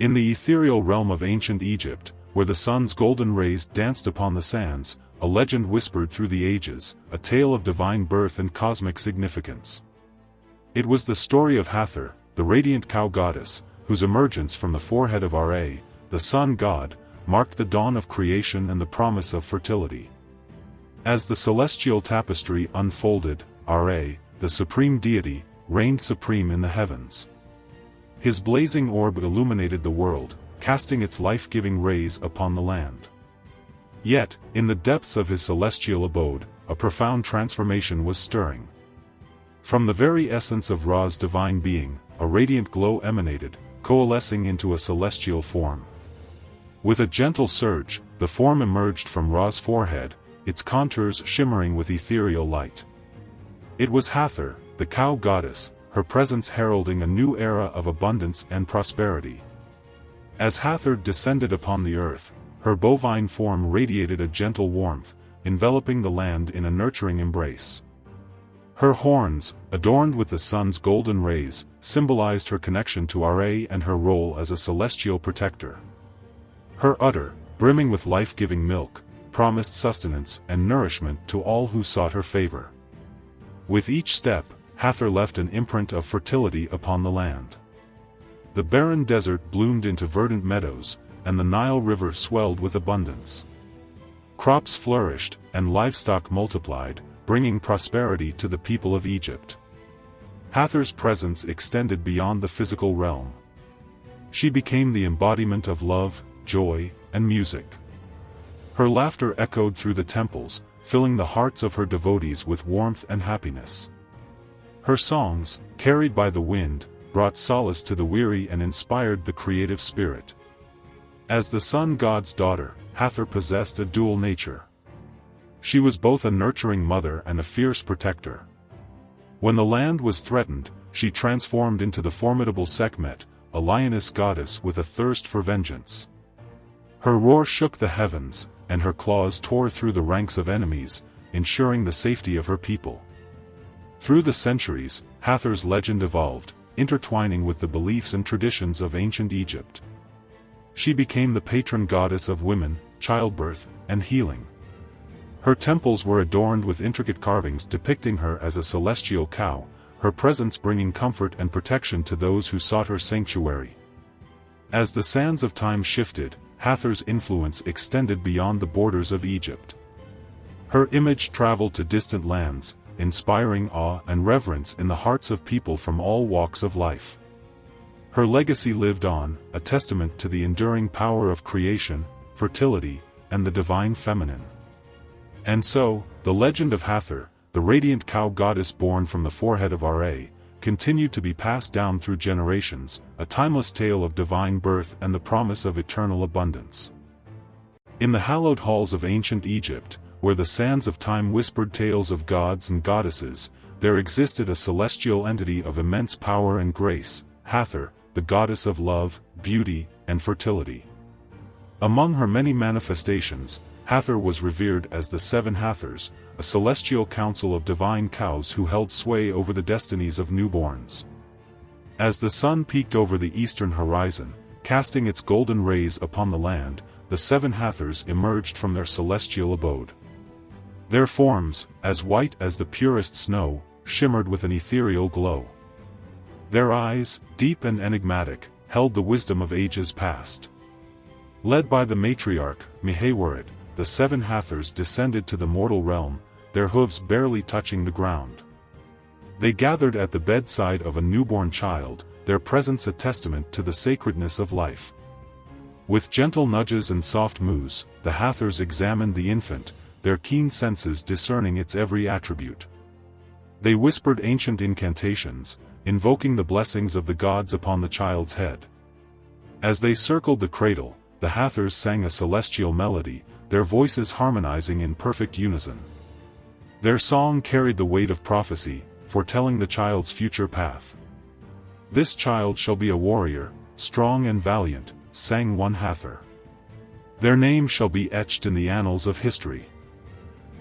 In the ethereal realm of ancient Egypt, where the sun's golden rays danced upon the sands, a legend whispered through the ages, a tale of divine birth and cosmic significance. It was the story of Hathor, the radiant cow goddess, whose emergence from the forehead of Ra, the sun god, marked the dawn of creation and the promise of fertility. As the celestial tapestry unfolded, Ra, the supreme deity, reigned supreme in the heavens. His blazing orb illuminated the world, casting its life-giving rays upon the land. Yet, in the depths of his celestial abode, a profound transformation was stirring. From the very essence of Ra's divine being, a radiant glow emanated, coalescing into a celestial form. With a gentle surge, the form emerged from Ra's forehead, its contours shimmering with ethereal light. It was Hathor, the cow goddess, her presence heralding a new era of abundance and prosperity. As Hathor descended upon the earth, her bovine form radiated a gentle warmth, enveloping the land in a nurturing embrace. Her horns, adorned with the sun's golden rays, symbolized her connection to Ra and her role as a celestial protector. Her udder, brimming with life-giving milk, promised sustenance and nourishment to all who sought her favor. With each step, Hathor left an imprint of fertility upon the land. The barren desert bloomed into verdant meadows, and the Nile River swelled with abundance. Crops flourished, and livestock multiplied, bringing prosperity to the people of Egypt. Hathor's presence extended beyond the physical realm. She became the embodiment of love, joy, and music. Her laughter echoed through the temples, filling the hearts of her devotees with warmth and happiness. Her songs, carried by the wind, brought solace to the weary and inspired the creative spirit. As the sun god's daughter, Hathor possessed a dual nature. She was both a nurturing mother and a fierce protector. When the land was threatened, she transformed into the formidable Sekhmet, a lioness goddess with a thirst for vengeance. Her roar shook the heavens, and her claws tore through the ranks of enemies, ensuring the safety of her people. Through the centuries, Hathor's legend evolved, intertwining with the beliefs and traditions of ancient Egypt. She became the patron goddess of women, childbirth, and healing. Her temples were adorned with intricate carvings depicting her as a celestial cow, her presence bringing comfort and protection to those who sought her sanctuary. As the sands of time shifted, Hathor's influence extended beyond the borders of Egypt. Her image traveled to distant lands, inspiring awe and reverence in the hearts of people from all walks of life. Her legacy lived on, a testament to the enduring power of creation, fertility, and the divine feminine. And so, the legend of Hathor, the radiant cow goddess born from the forehead of Ra, continued to be passed down through generations, a timeless tale of divine birth and the promise of eternal abundance. In the hallowed halls of ancient Egypt, where the sands of time whispered tales of gods and goddesses, there existed a celestial entity of immense power and grace, Hathor, the goddess of love, beauty, and fertility. Among her many manifestations, Hathor was revered as the Seven Hathors, a celestial council of divine cows who held sway over the destinies of newborns. As the sun peeked over the eastern horizon, casting its golden rays upon the land, the Seven Hathors emerged from their celestial abode. Their forms, as white as the purest snow, shimmered with an ethereal glow. Their eyes, deep and enigmatic, held the wisdom of ages past. Led by the matriarch, mythology, the Seven Hathors descended to the mortal realm, their hooves barely touching the ground. They gathered at the bedside of a newborn child, their presence a testament to the sacredness of life. With gentle nudges and soft moos, the Hathors examined the infant, their keen senses discerning its every attribute. They whispered ancient incantations, invoking the blessings of the gods upon the child's head. As they circled the cradle, the Hathors sang a celestial melody, their voices harmonizing in perfect unison. Their song carried the weight of prophecy, foretelling the child's future path. "This child shall be a warrior, strong and valiant," sang one Hathor. "Their name shall be etched in the annals of history.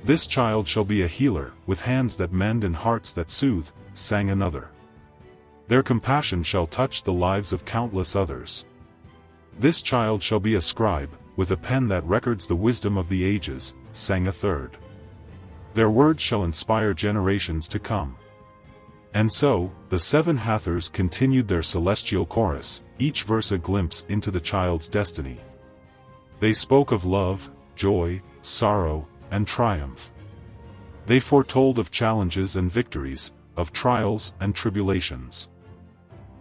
This child shall be a healer, with hands that mend and hearts that soothe," sang another. "Their compassion shall touch the lives of countless others." "This child shall be a scribe, with a pen that records the wisdom of the ages," sang a third. "Their words shall inspire generations to come." And so, the seven Hathors continued their celestial chorus, each verse a glimpse into the child's destiny. They spoke of love, joy, sorrow, and triumph. They foretold of challenges and victories, of trials and tribulations.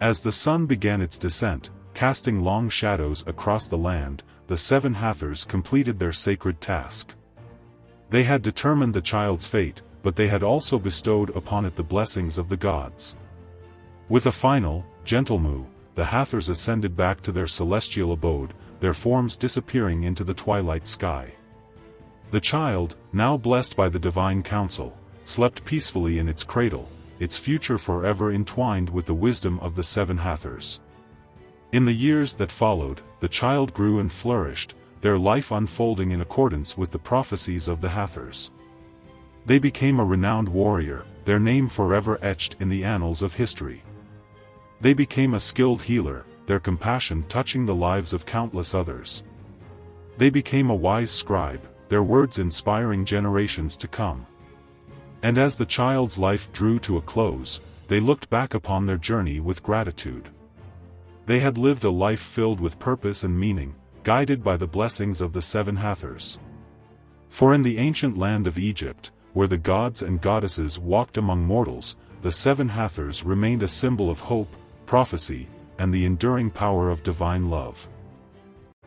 As the sun began its descent, casting long shadows across the land, the seven Hathors completed their sacred task. They had determined the child's fate, but they had also bestowed upon it the blessings of the gods. With a final, gentle moo, the Hathors ascended back to their celestial abode, their forms disappearing into the twilight sky. The child, now blessed by the divine counsel, slept peacefully in its cradle, its future forever entwined with the wisdom of the seven Hathors. In the years that followed, the child grew and flourished, their life unfolding in accordance with the prophecies of the Hathors. They became a renowned warrior, their name forever etched in the annals of history. They became a skilled healer, their compassion touching the lives of countless others. They became a wise scribe, their words inspiring generations to come. And as the child's life drew to a close, they looked back upon their journey with gratitude. They had lived a life filled with purpose and meaning, guided by the blessings of the seven Hathors. For in the ancient land of Egypt, where the gods and goddesses walked among mortals, the seven Hathors remained a symbol of hope, prophecy, and the enduring power of divine love.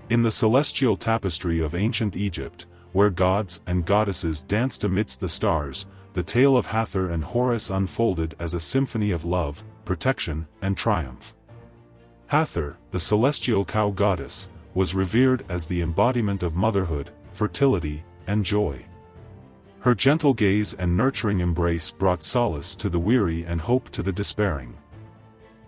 In the celestial tapestry of ancient Egypt, where gods and goddesses danced amidst the stars, the tale of Hathor and Horus unfolded as a symphony of love, protection, and triumph. Hathor, the celestial cow goddess, was revered as the embodiment of motherhood, fertility, and joy. Her gentle gaze and nurturing embrace brought solace to the weary and hope to the despairing.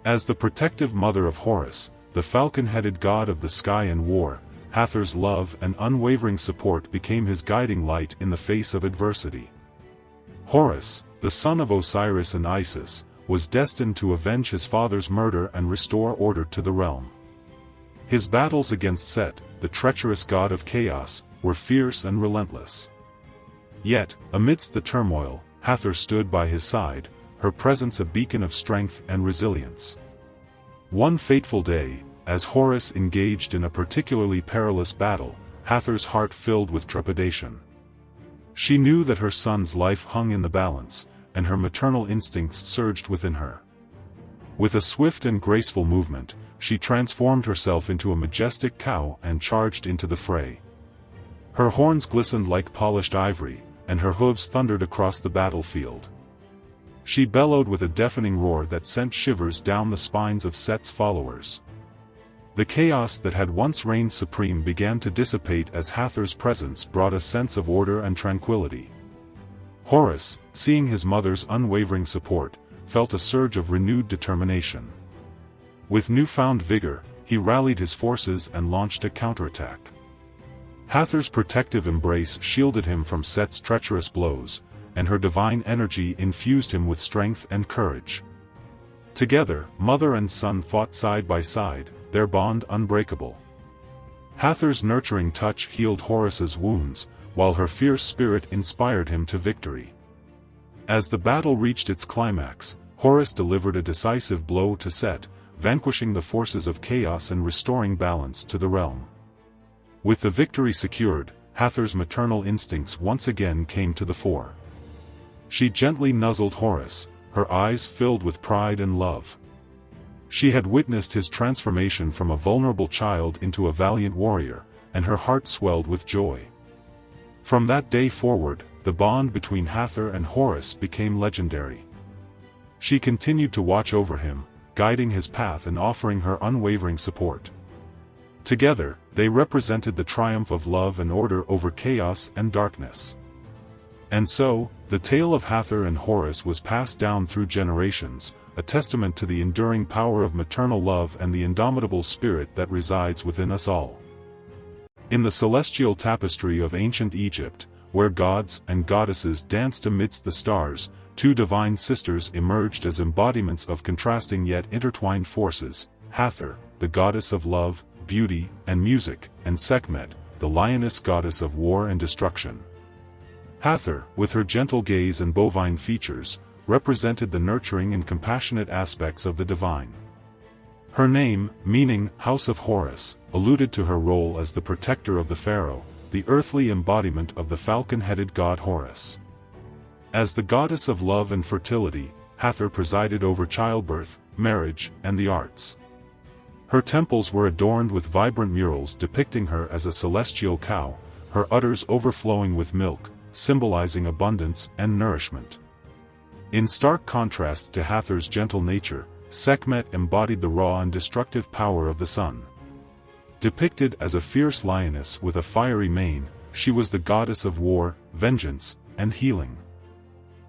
As the protective mother of Horus, the falcon-headed god of the sky and war, Hathor's love and unwavering support became his guiding light in the face of adversity. Horus, the son of Osiris and Isis, was destined to avenge his father's murder and restore order to the realm. His battles against Set, the treacherous god of chaos, were fierce and relentless. Yet, amidst the turmoil, Hathor stood by his side, her presence a beacon of strength and resilience. One fateful day, as Horus engaged in a particularly perilous battle, Hathor's heart filled with trepidation. She knew that her son's life hung in the balance, and her maternal instincts surged within her. With a swift and graceful movement, she transformed herself into a majestic cow and charged into the fray. Her horns glistened like polished ivory, and her hooves thundered across the battlefield. She bellowed with a deafening roar that sent shivers down the spines of Set's followers. The chaos that had once reigned supreme began to dissipate as Hathor's presence brought a sense of order and tranquility. Horus, seeing his mother's unwavering support, felt a surge of renewed determination. With newfound vigor, he rallied his forces and launched a counterattack. Hathor's protective embrace shielded him from Set's treacherous blows, and her divine energy infused him with strength and courage. Together, mother and son fought side by side, their bond unbreakable. Hathor's nurturing touch healed Horus's wounds, while her fierce spirit inspired him to victory. As the battle reached its climax, Horus delivered a decisive blow to Set, vanquishing the forces of chaos and restoring balance to the realm. With the victory secured, Hathor's maternal instincts once again came to the fore. She gently nuzzled Horus, her eyes filled with pride and love. She had witnessed his transformation from a vulnerable child into a valiant warrior, and her heart swelled with joy. From that day forward, the bond between Hathor and Horus became legendary. She continued to watch over him, guiding his path and offering her unwavering support. Together, they represented the triumph of love and order over chaos and darkness. And so, the tale of Hathor and Horus was passed down through generations, a testament to the enduring power of maternal love and the indomitable spirit that resides within us all. In the celestial tapestry of ancient Egypt, where gods and goddesses danced amidst the stars, two divine sisters emerged as embodiments of contrasting yet intertwined forces: Hathor, the goddess of love, beauty and music, and Sekhmet, the lioness goddess of war and destruction. Hathor, with her gentle gaze and bovine features, represented the nurturing and compassionate aspects of the divine. Her name, meaning House of Horus, alluded to her role as the protector of the pharaoh, the earthly embodiment of the falcon-headed god Horus. As the goddess of love and fertility, Hathor presided over childbirth, marriage, and the arts. Her temples were adorned with vibrant murals depicting her as a celestial cow, her udders overflowing with milk, symbolizing abundance and nourishment. In stark contrast to Hathor's gentle nature, Sekhmet embodied the raw and destructive power of the sun. Depicted as a fierce lioness with a fiery mane, she was the goddess of war, vengeance, and healing.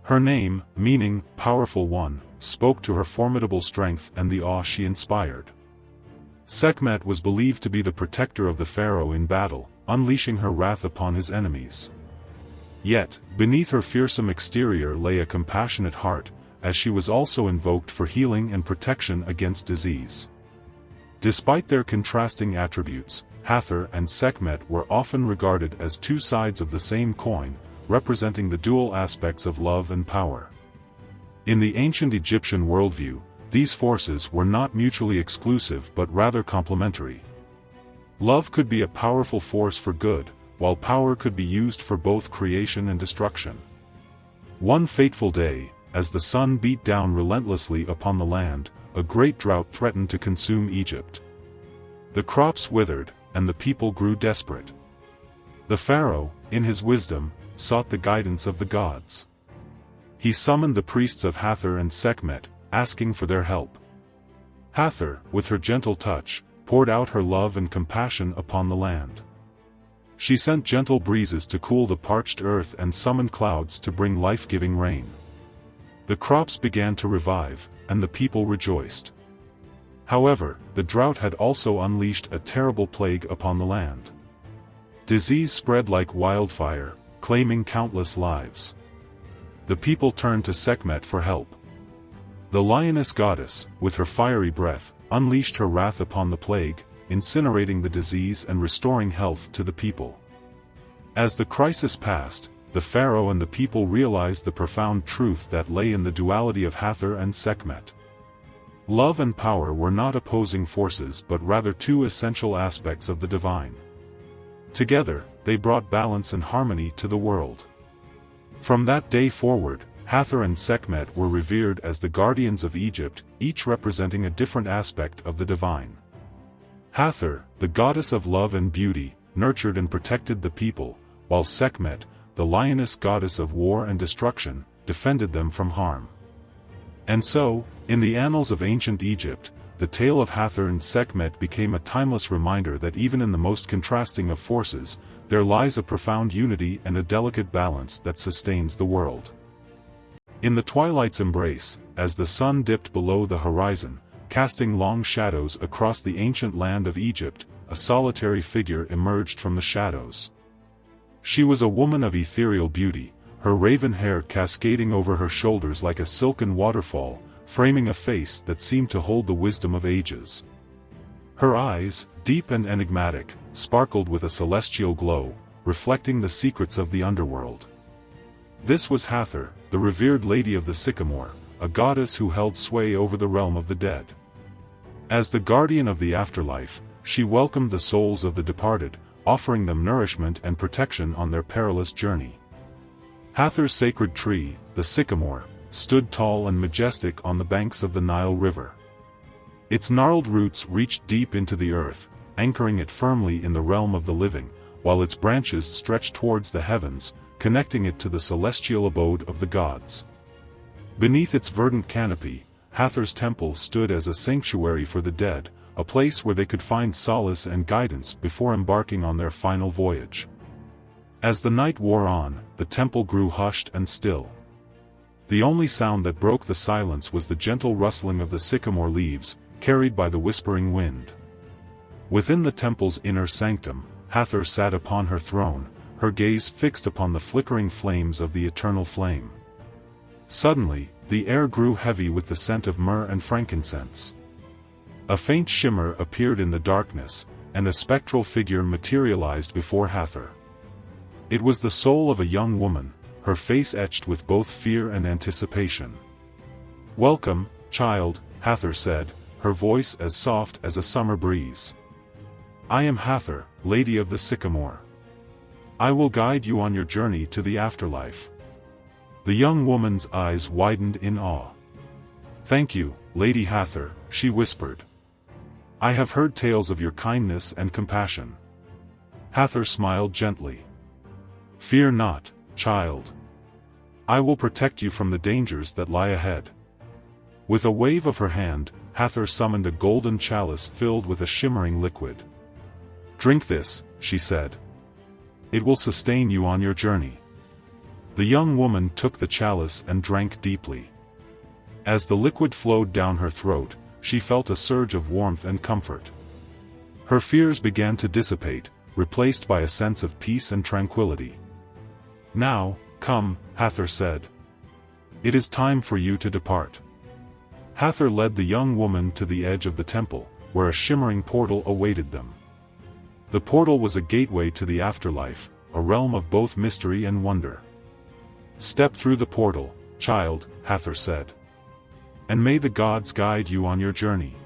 Her name, meaning powerful one, spoke to her formidable strength and the awe she inspired. Sekhmet was believed to be the protector of the pharaoh in battle, unleashing her wrath upon his enemies. Yet, beneath her fearsome exterior lay a compassionate heart, as she was also invoked for healing and protection against disease. Despite their contrasting attributes, Hathor and Sekhmet were often regarded as two sides of the same coin, representing the dual aspects of love and power. In the ancient Egyptian worldview, these forces were not mutually exclusive but rather complementary. Love could be a powerful force for good, while power could be used for both creation and destruction. One fateful day, as the sun beat down relentlessly upon the land, a great drought threatened to consume Egypt. The crops withered, and the people grew desperate. The pharaoh, in his wisdom, sought the guidance of the gods. He summoned the priests of Hathor and Sekhmet, asking for their help. Hathor, with her gentle touch, poured out her love and compassion upon the land. She sent gentle breezes to cool the parched earth and summoned clouds to bring life-giving rain. The crops began to revive, and the people rejoiced. However, the drought had also unleashed a terrible plague upon the land. Disease spread like wildfire, claiming countless lives. The people turned to Sekhmet for help. The lioness goddess, with her fiery breath, unleashed her wrath upon the plague, incinerating the disease and restoring health to the people. As the crisis passed, the pharaoh and the people realized the profound truth that lay in the duality of Hathor and Sekhmet. Love and power were not opposing forces but rather two essential aspects of the divine. Together, they brought balance and harmony to the world. From that day forward, Hathor and Sekhmet were revered as the guardians of Egypt, each representing a different aspect of the divine. Hathor, the goddess of love and beauty, nurtured and protected the people, while Sekhmet, the lioness goddess of war and destruction, defended them from harm. And so, in the annals of ancient Egypt, the tale of Hathor and Sekhmet became a timeless reminder that even in the most contrasting of forces, there lies a profound unity and a delicate balance that sustains the world. In the twilight's embrace, as the sun dipped below the horizon, casting long shadows across the ancient land of Egypt, a solitary figure emerged from the shadows. She was a woman of ethereal beauty, her raven hair cascading over her shoulders like a silken waterfall, framing a face that seemed to hold the wisdom of ages. Her eyes, deep and enigmatic, sparkled with a celestial glow, reflecting the secrets of the underworld. This was Hathor, the revered lady of the sycamore, a goddess who held sway over the realm of the dead. As the guardian of the afterlife, she welcomed the souls of the departed, offering them nourishment and protection on their perilous journey. Hathor's sacred tree, the sycamore, stood tall and majestic on the banks of the Nile River. Its gnarled roots reached deep into the earth, anchoring it firmly in the realm of the living, while its branches stretched towards the heavens, connecting it to the celestial abode of the gods. Beneath its verdant canopy, Hathor's temple stood as a sanctuary for the dead, a place where they could find solace and guidance before embarking on their final voyage. As the night wore on, the temple grew hushed and still. The only sound that broke the silence was the gentle rustling of the sycamore leaves, carried by the whispering wind. Within the temple's inner sanctum, Hathor sat upon her throne, her gaze fixed upon the flickering flames of the eternal flame. Suddenly, the air grew heavy with the scent of myrrh and frankincense. A faint shimmer appeared in the darkness, and a spectral figure materialized before Hathor. It was the soul of a young woman, her face etched with both fear and anticipation. "Welcome, child," Hathor said, her voice as soft as a summer breeze. "I am Hathor, Lady of the Sycamore. I will guide you on your journey to the afterlife." The young woman's eyes widened in awe. "Thank you, Lady Hathor," she whispered. "I have heard tales of your kindness and compassion." Hathor smiled gently. "Fear not, child. I will protect you from the dangers that lie ahead." With a wave of her hand, Hathor summoned a golden chalice filled with a shimmering liquid. "Drink this," she said. "It will sustain you on your journey." The young woman took the chalice and drank deeply. As the liquid flowed down her throat, she felt a surge of warmth and comfort. Her fears began to dissipate, replaced by a sense of peace and tranquility. "Now, come," Hathor said. "It is time for you to depart." Hathor led the young woman to the edge of the temple, where a shimmering portal awaited them. The portal was a gateway to the afterlife, a realm of both mystery and wonder. "Step through the portal, child," Hathor said. "And may the gods guide you on your journey."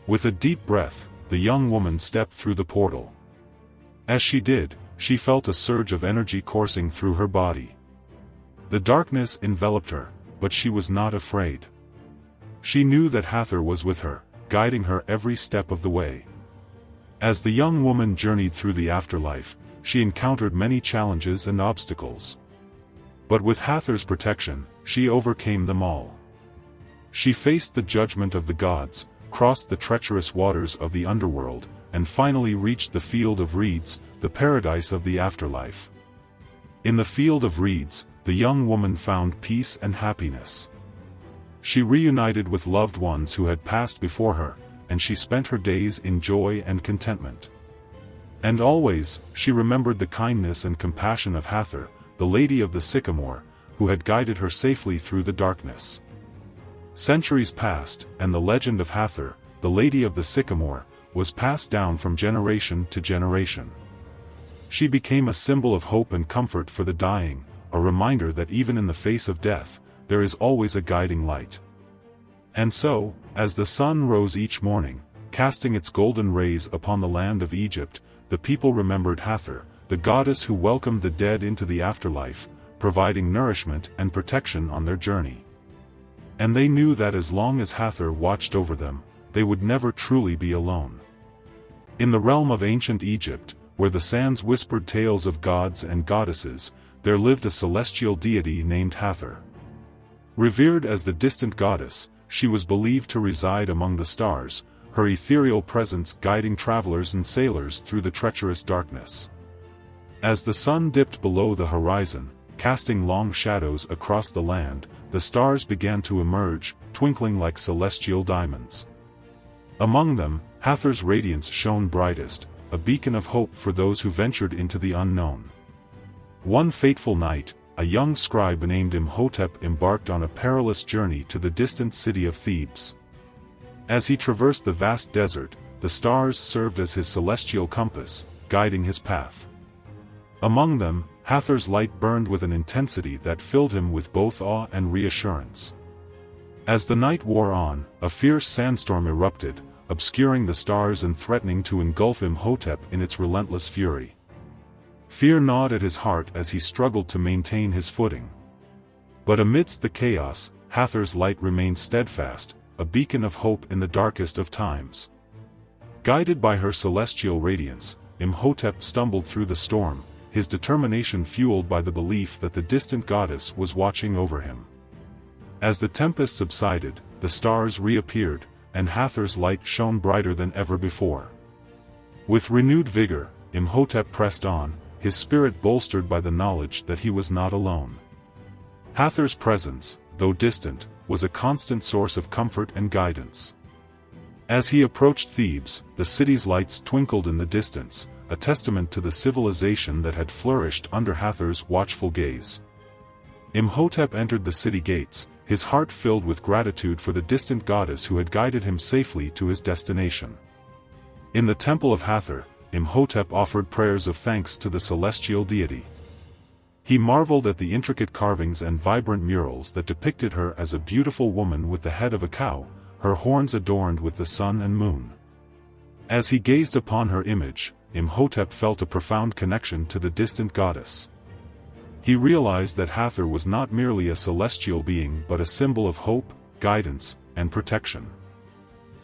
With a deep breath, the young woman stepped through the portal. As she did, she felt a surge of energy coursing through her body. The darkness enveloped her, but she was not afraid. She knew that Hathor was with her, guiding her every step of the way. As the young woman journeyed through the afterlife, she encountered many challenges and obstacles. But with Hathor's protection, she overcame them all. She faced the judgment of the gods, crossed the treacherous waters of the underworld, and finally reached the field of reeds, the paradise of the afterlife. In the field of reeds, the young woman found peace and happiness. She reunited with loved ones who had passed before her, and she spent her days in joy and contentment. And always, she remembered the kindness and compassion of Hathor, the Lady of the Sycamore, who had guided her safely through the darkness. Centuries passed, and the legend of Hathor, the Lady of the Sycamore, was passed down from generation to generation. She became a symbol of hope and comfort for the dying, a reminder that even in the face of death, there is always a guiding light. And so, as the sun rose each morning, casting its golden rays upon the land of Egypt, the people remembered Hathor, the goddess who welcomed the dead into the afterlife, providing nourishment and protection on their journey. And they knew that as long as Hathor watched over them, they would never truly be alone. In the realm of ancient Egypt, where the sands whispered tales of gods and goddesses, there lived a celestial deity named Hathor. Revered as the distant goddess, she was believed to reside among the stars, her ethereal presence guiding travelers and sailors through the treacherous darkness. As the sun dipped below the horizon, casting long shadows across the land, the stars began to emerge, twinkling like celestial diamonds. Among them, Hathor's radiance shone brightest, a beacon of hope for those who ventured into the unknown. One fateful night, a young scribe named Imhotep embarked on a perilous journey to the distant city of Thebes. As he traversed the vast desert, the stars served as his celestial compass, guiding his path. Among them, Hathor's light burned with an intensity that filled him with both awe and reassurance. As the night wore on, a fierce sandstorm erupted, obscuring the stars and threatening to engulf Imhotep in its relentless fury. Fear gnawed at his heart as he struggled to maintain his footing. But amidst the chaos, Hathor's light remained steadfast, a beacon of hope in the darkest of times. Guided by her celestial radiance, Imhotep stumbled through the storm, his determination fueled by the belief that the distant goddess was watching over him. As the tempest subsided, the stars reappeared, and Hathor's light shone brighter than ever before. With renewed vigor, Imhotep pressed on, his spirit bolstered by the knowledge that he was not alone. Hathor's presence, though distant, was a constant source of comfort and guidance. As he approached Thebes, the city's lights twinkled in the distance, a testament to the civilization that had flourished under Hathor's watchful gaze. Imhotep entered the city gates, his heart filled with gratitude for the distant goddess who had guided him safely to his destination. In the temple of Hathor, Imhotep offered prayers of thanks to the celestial deity. He marveled at the intricate carvings and vibrant murals that depicted her as a beautiful woman with the head of a cow, her horns adorned with the sun and moon. As he gazed upon her image, Imhotep felt a profound connection to the distant goddess. He realized that Hathor was not merely a celestial being but a symbol of hope, guidance, and protection.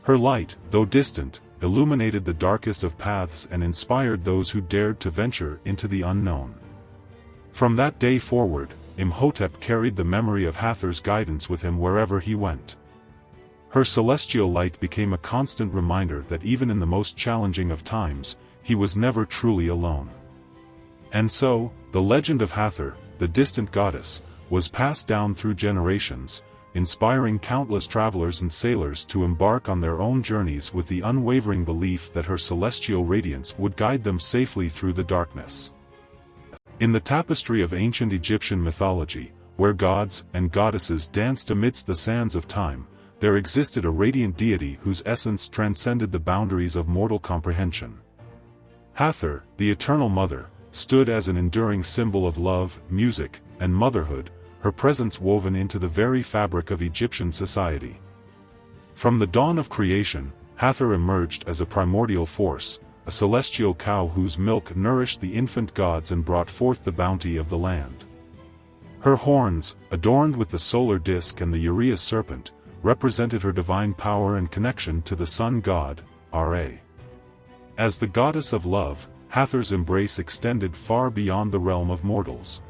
Her light, though distant, illuminated the darkest of paths and inspired those who dared to venture into the unknown. From that day forward, Imhotep carried the memory of Hathor's guidance with him wherever he went. Her celestial light became a constant reminder that even in the most challenging of times, he was never truly alone. And so, the legend of Hathor, the distant goddess, was passed down through generations, inspiring countless travelers and sailors to embark on their own journeys with the unwavering belief that her celestial radiance would guide them safely through the darkness. In the tapestry of ancient Egyptian mythology, where gods and goddesses danced amidst the sands of time, there existed a radiant deity whose essence transcended the boundaries of mortal comprehension. Hathor, the Eternal Mother, stood as an enduring symbol of love, music, and motherhood, her presence woven into the very fabric of Egyptian society. From the dawn of creation, Hathor emerged as a primordial force, a celestial cow whose milk nourished the infant gods and brought forth the bounty of the land. Her horns, adorned with the solar disk and the uraeus serpent, represented her divine power and connection to the sun god, Ra. As the goddess of love, Hathor's embrace extended far beyond the realm of mortals.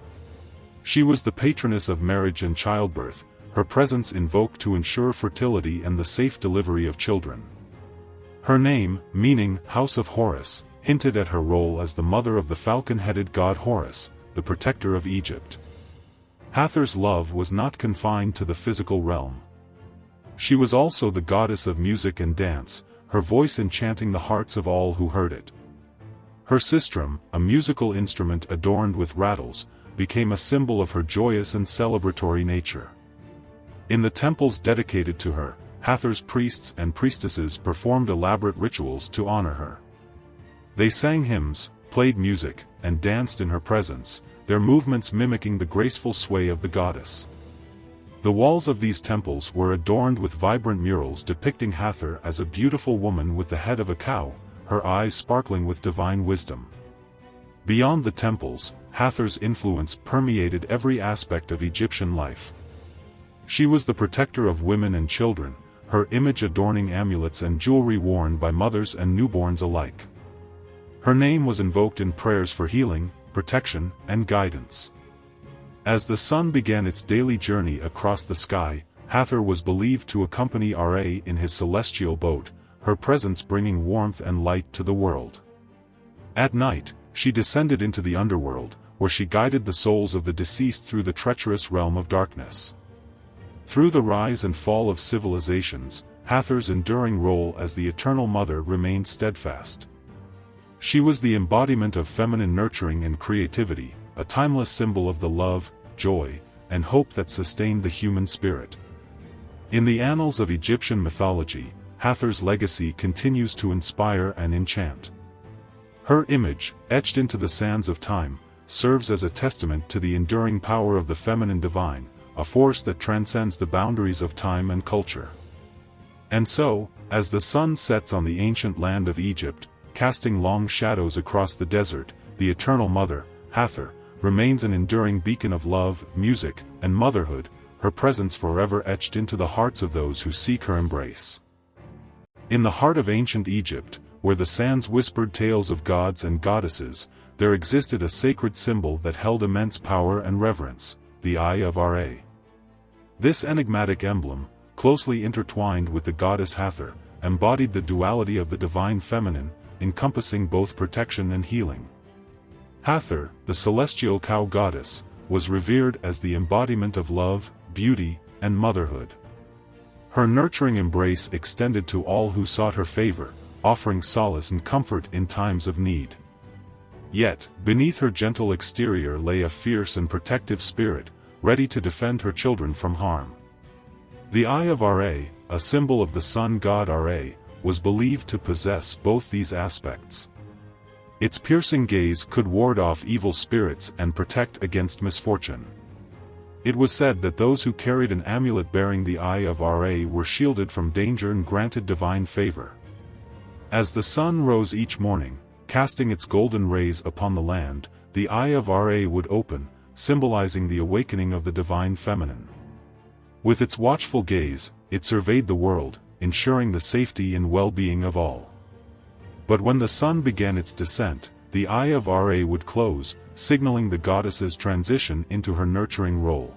She was the patroness of marriage and childbirth, her presence invoked to ensure fertility and the safe delivery of children. Her name, meaning House of Horus, hinted at her role as the mother of the falcon-headed god Horus, the protector of Egypt. Hathor's love was not confined to the physical realm. She was also the goddess of music and dance, her voice enchanting the hearts of all who heard it. Her sistrum, a musical instrument adorned with rattles, became a symbol of her joyous and celebratory nature. In the temples dedicated to her, Hathor's priests and priestesses performed elaborate rituals to honor her. They sang hymns, played music, and danced in her presence, their movements mimicking the graceful sway of the goddess. The walls of these temples were adorned with vibrant murals depicting Hathor as a beautiful woman with the head of a cow, her eyes sparkling with divine wisdom. Beyond the temples, Hathor's influence permeated every aspect of Egyptian life. She was the protector of women and children, her image adorning amulets and jewelry worn by mothers and newborns alike. Her name was invoked in prayers for healing, protection, and guidance. As the sun began its daily journey across the sky, Hathor was believed to accompany Ra in his celestial boat, her presence bringing warmth and light to the world. At night, she descended into the underworld, where she guided the souls of the deceased through the treacherous realm of darkness. Through the rise and fall of civilizations, Hathor's enduring role as the Eternal Mother remained steadfast. She was the embodiment of feminine nurturing and creativity, a timeless symbol of the love, joy, and hope that sustained the human spirit. In the annals of Egyptian mythology, Hathor's legacy continues to inspire and enchant. Her image, etched into the sands of time, serves as a testament to the enduring power of the feminine divine, a force that transcends the boundaries of time and culture. And so, as the sun sets on the ancient land of Egypt, casting long shadows across the desert, the Eternal Mother, Hathor, remains an enduring beacon of love, music, and motherhood, her presence forever etched into the hearts of those who seek her embrace. In the heart of ancient Egypt, where the sands whispered tales of gods and goddesses, there existed a sacred symbol that held immense power and reverence, the Eye of Ra. This enigmatic emblem, closely intertwined with the goddess Hathor, embodied the duality of the divine feminine, encompassing both protection and healing. Hathor, the celestial cow goddess, was revered as the embodiment of love, beauty, and motherhood. Her nurturing embrace extended to all who sought her favor, offering solace and comfort in times of need. Yet, beneath her gentle exterior lay a fierce and protective spirit, ready to defend her children from harm. The Eye of Ra, a symbol of the sun god Ra, was believed to possess both these aspects. Its piercing gaze could ward off evil spirits and protect against misfortune. It was said that those who carried an amulet bearing the Eye of Ra were shielded from danger and granted divine favor. As the sun rose each morning, casting its golden rays upon the land, the Eye of Ra would open, symbolizing the awakening of the divine feminine. With its watchful gaze, it surveyed the world, ensuring the safety and well-being of all. But when the sun began its descent, the Eye of Ra would close, signaling the goddess's transition into her nurturing role.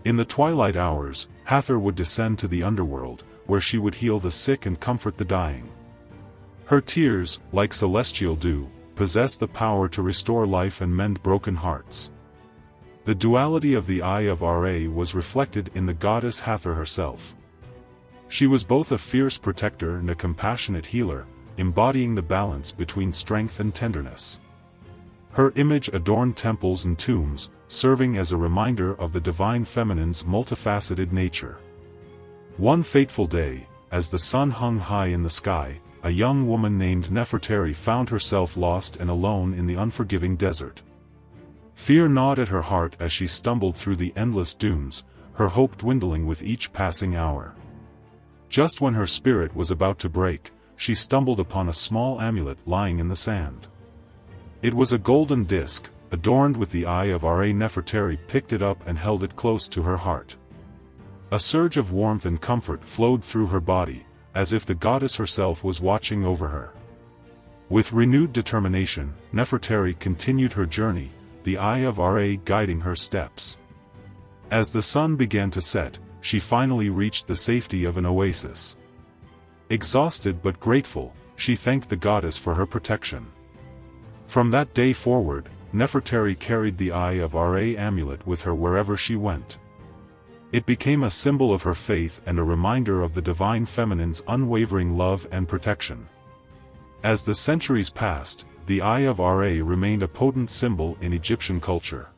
In the twilight hours, Hathor would descend to the underworld, where she would heal the sick and comfort the dying. Her tears, like celestial dew, possessed the power to restore life and mend broken hearts. The duality of the Eye of Ra was reflected in the goddess Hathor herself. She was both a fierce protector and a compassionate healer, embodying the balance between strength and tenderness. Her image adorned temples and tombs, serving as a reminder of the divine feminine's multifaceted nature. One fateful day, as the sun hung high in the sky, a young woman named Nefertari found herself lost and alone in the unforgiving desert. Fear gnawed at her heart as she stumbled through the endless dunes, her hope dwindling with each passing hour. Just when her spirit was about to break, she stumbled upon a small amulet lying in the sand. It was a golden disc, adorned with the Eye of Ra. Nefertari picked it up and held it close to her heart. A surge of warmth and comfort flowed through her body, as if the goddess herself was watching over her. With renewed determination, Nefertari continued her journey, the Eye of Ra guiding her steps. As the sun began to set, she finally reached the safety of an oasis. Exhausted but grateful, she thanked the goddess for her protection. From that day forward, Nefertari carried the Eye of Ra amulet with her wherever she went. It became a symbol of her faith and a reminder of the divine feminine's unwavering love and protection. As the centuries passed, the Eye of Ra remained a potent symbol in Egyptian culture.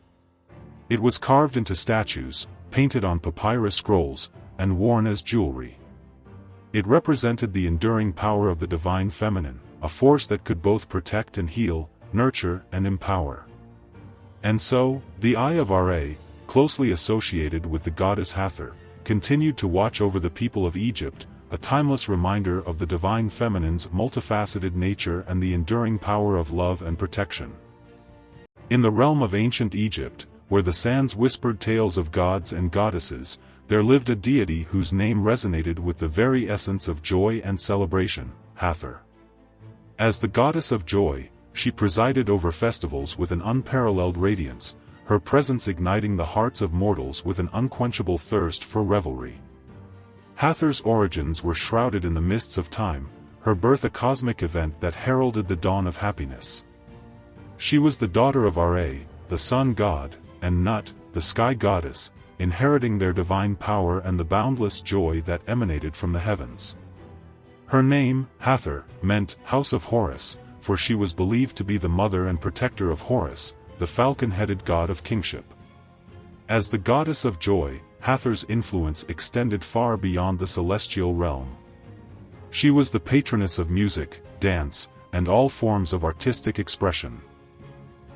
It was carved into statues, painted on papyrus scrolls, and worn as jewelry. It represented the enduring power of the divine feminine, a force that could both protect and heal, nurture and empower. And so, the Eye of Ra, closely associated with the goddess Hathor, continued to watch over the people of Egypt, a timeless reminder of the divine feminine's multifaceted nature and the enduring power of love and protection. In the realm of ancient Egypt, where the sands whispered tales of gods and goddesses, there lived a deity whose name resonated with the very essence of joy and celebration, Hathor. As the goddess of joy, she presided over festivals with an unparalleled radiance, her presence igniting the hearts of mortals with an unquenchable thirst for revelry. Hathor's origins were shrouded in the mists of time, her birth a cosmic event that heralded the dawn of happiness. She was the daughter of Ra, the sun god, and Nut, the sky goddess, inheriting their divine power and the boundless joy that emanated from the heavens. Her name, Hathor, meant House of Horus, for she was believed to be the mother and protector of Horus, the falcon-headed god of kingship. As the goddess of joy, Hathor's influence extended far beyond the celestial realm. She was the patroness of music, dance, and all forms of artistic expression.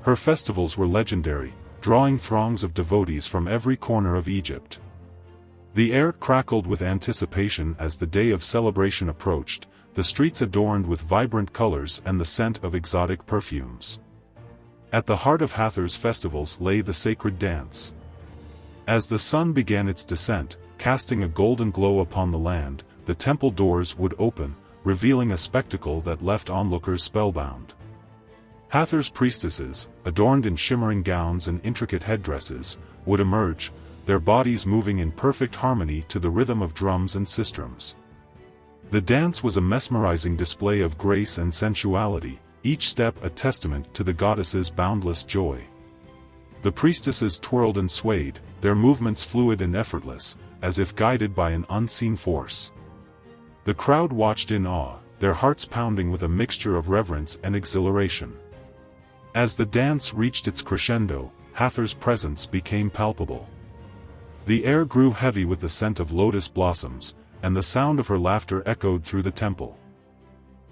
Her festivals were legendary, drawing throngs of devotees from every corner of Egypt. The air crackled with anticipation as the day of celebration approached, the streets adorned with vibrant colors and the scent of exotic perfumes. At the heart of Hathor's festivals lay the sacred dance. As the sun began its descent, casting a golden glow upon the land, the temple doors would open, revealing a spectacle that left onlookers spellbound. Hathor's priestesses, adorned in shimmering gowns and intricate headdresses, would emerge, their bodies moving in perfect harmony to the rhythm of drums and sistrums. The dance was a mesmerizing display of grace and sensuality, each step a testament to the goddess's boundless joy. The priestesses twirled and swayed, their movements fluid and effortless, as if guided by an unseen force. The crowd watched in awe, their hearts pounding with a mixture of reverence and exhilaration. As the dance reached its crescendo, Hathor's presence became palpable. The air grew heavy with the scent of lotus blossoms, and the sound of her laughter echoed through the temple.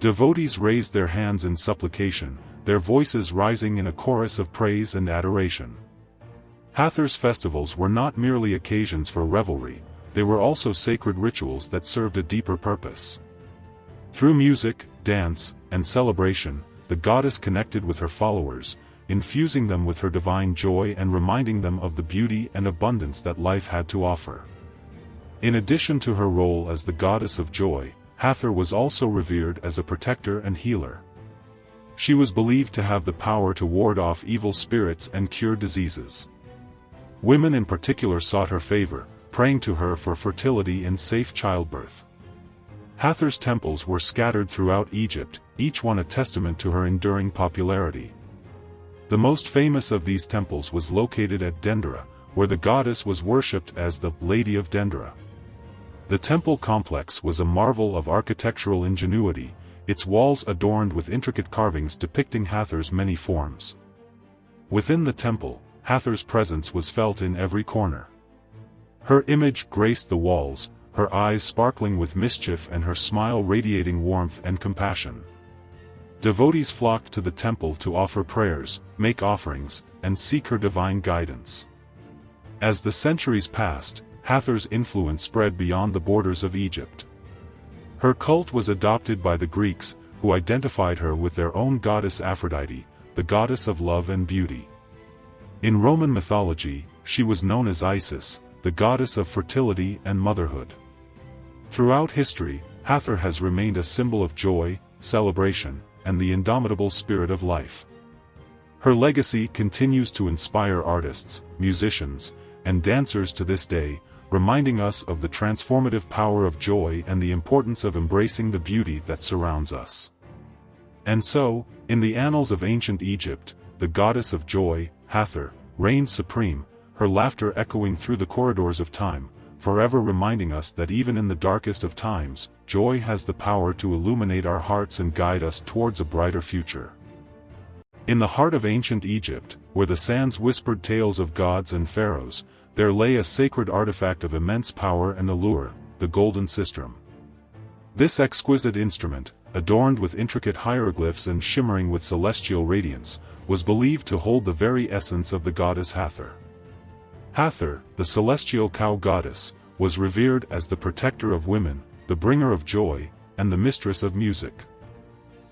Devotees raised their hands in supplication, their voices rising in a chorus of praise and adoration. Hathor's festivals were not merely occasions for revelry, they were also sacred rituals that served a deeper purpose. Through music, dance, and celebration, the goddess connected with her followers, infusing them with her divine joy and reminding them of the beauty and abundance that life had to offer. In addition to her role as the goddess of joy, Hathor was also revered as a protector and healer. She was believed to have the power to ward off evil spirits and cure diseases. Women in particular sought her favor, praying to her for fertility and safe childbirth. Hathor's temples were scattered throughout Egypt, each one a testament to her enduring popularity. The most famous of these temples was located at Dendera, where the goddess was worshipped as the Lady of Dendera. The temple complex was a marvel of architectural ingenuity, its walls adorned with intricate carvings depicting Hathor's many forms. Within the temple, Hathor's presence was felt in every corner. Her image graced the walls, her eyes sparkling with mischief and her smile radiating warmth and compassion. Devotees flocked to the temple to offer prayers, make offerings, and seek her divine guidance. As the centuries passed, Hathor's influence spread beyond the borders of Egypt. Her cult was adopted by the Greeks, who identified her with their own goddess Aphrodite, the goddess of love and beauty. In Roman mythology, she was known as Isis, the goddess of fertility and motherhood. Throughout history, Hathor has remained a symbol of joy, celebration, and the indomitable spirit of life. Her legacy continues to inspire artists, musicians, and dancers to this day, reminding us of the transformative power of joy and the importance of embracing the beauty that surrounds us. And so, in the annals of ancient Egypt, the goddess of joy, Hathor, reigns supreme, her laughter echoing through the corridors of time, forever reminding us that even in the darkest of times, joy has the power to illuminate our hearts and guide us towards a brighter future. In the heart of ancient Egypt, where the sands whispered tales of gods and pharaohs, there lay a sacred artifact of immense power and allure, the golden sistrum. This exquisite instrument, adorned with intricate hieroglyphs and shimmering with celestial radiance, was believed to hold the very essence of the goddess Hathor. Hathor, the celestial cow goddess, was revered as the protector of women, the bringer of joy, and the mistress of music.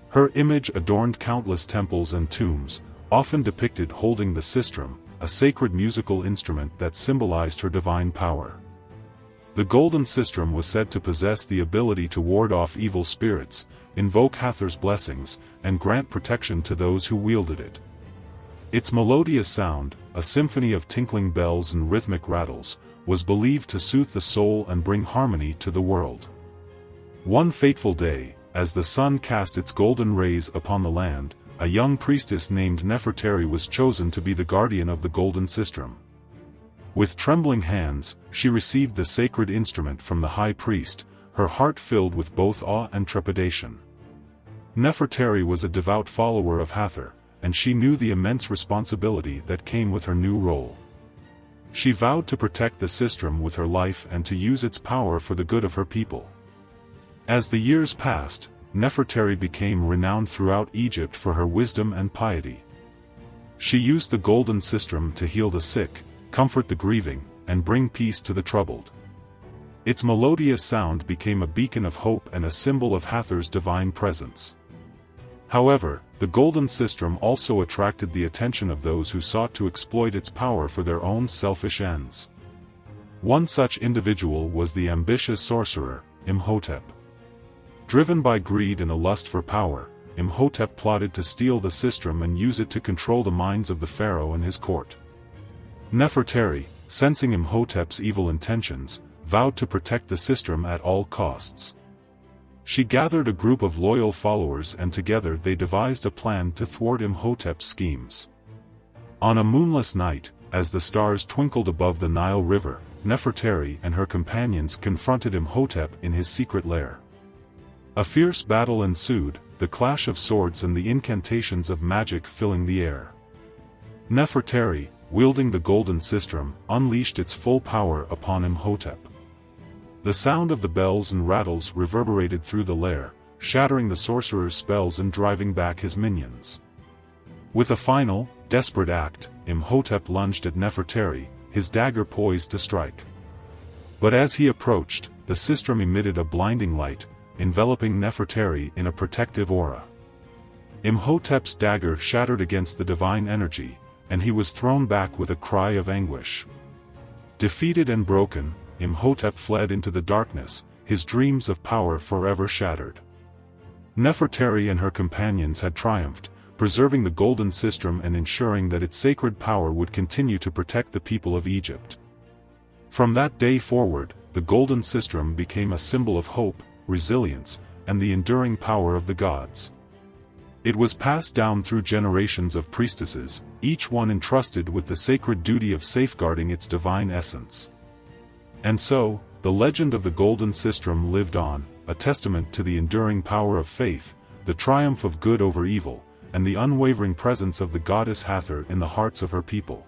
Her image adorned countless temples and tombs, often depicted holding the sistrum, a sacred musical instrument that symbolized her divine power. The golden sistrum was said to possess the ability to ward off evil spirits, invoke Hathor's blessings, and grant protection to those who wielded it. Its melodious sound, a symphony of tinkling bells and rhythmic rattles, was believed to soothe the soul and bring harmony to the world. One fateful day, as the sun cast its golden rays upon the land, a young priestess named Nefertari was chosen to be the guardian of the golden sistrum. With trembling hands, she received the sacred instrument from the high priest, her heart filled with both awe and trepidation. Nefertari was a devout follower of Hathor, and she knew the immense responsibility that came with her new role. She vowed to protect the sistrum with her life and to use its power for the good of her people. As the years passed, Nefertari became renowned throughout Egypt for her wisdom and piety. She used the golden sistrum to heal the sick, comfort the grieving, and bring peace to the troubled. Its melodious sound became a beacon of hope and a symbol of Hathor's divine presence. However, the golden sistrum also attracted the attention of those who sought to exploit its power for their own selfish ends. One such individual was the ambitious sorcerer, Imhotep. Driven by greed and a lust for power, Imhotep plotted to steal the sistrum and use it to control the minds of the pharaoh and his court. Nefertari, sensing Imhotep's evil intentions, vowed to protect the sistrum at all costs. She gathered a group of loyal followers and together they devised a plan to thwart Imhotep's schemes. On a moonless night, as the stars twinkled above the Nile River, Nefertari and her companions confronted Imhotep in his secret lair. A fierce battle ensued, the clash of swords and the incantations of magic filling the air. Nefertari, wielding the golden sistrum, unleashed its full power upon Imhotep. The sound of the bells and rattles reverberated through the lair, shattering the sorcerer's spells and driving back his minions. With a final, desperate act, Imhotep lunged at Nefertari, his dagger poised to strike. But as he approached, the Sistrum emitted a blinding light, enveloping Nefertari in a protective aura. Imhotep's dagger shattered against the divine energy, and he was thrown back with a cry of anguish. Defeated and broken, Imhotep fled into the darkness, his dreams of power forever shattered. Nefertari and her companions had triumphed, preserving the golden sistrum and ensuring that its sacred power would continue to protect the people of Egypt. From that day forward, the golden sistrum became a symbol of hope, resilience, and the enduring power of the gods. It was passed down through generations of priestesses, each one entrusted with the sacred duty of safeguarding its divine essence. And so, the legend of the golden sistrum lived on, a testament to the enduring power of faith, the triumph of good over evil, and the unwavering presence of the goddess Hathor in the hearts of her people.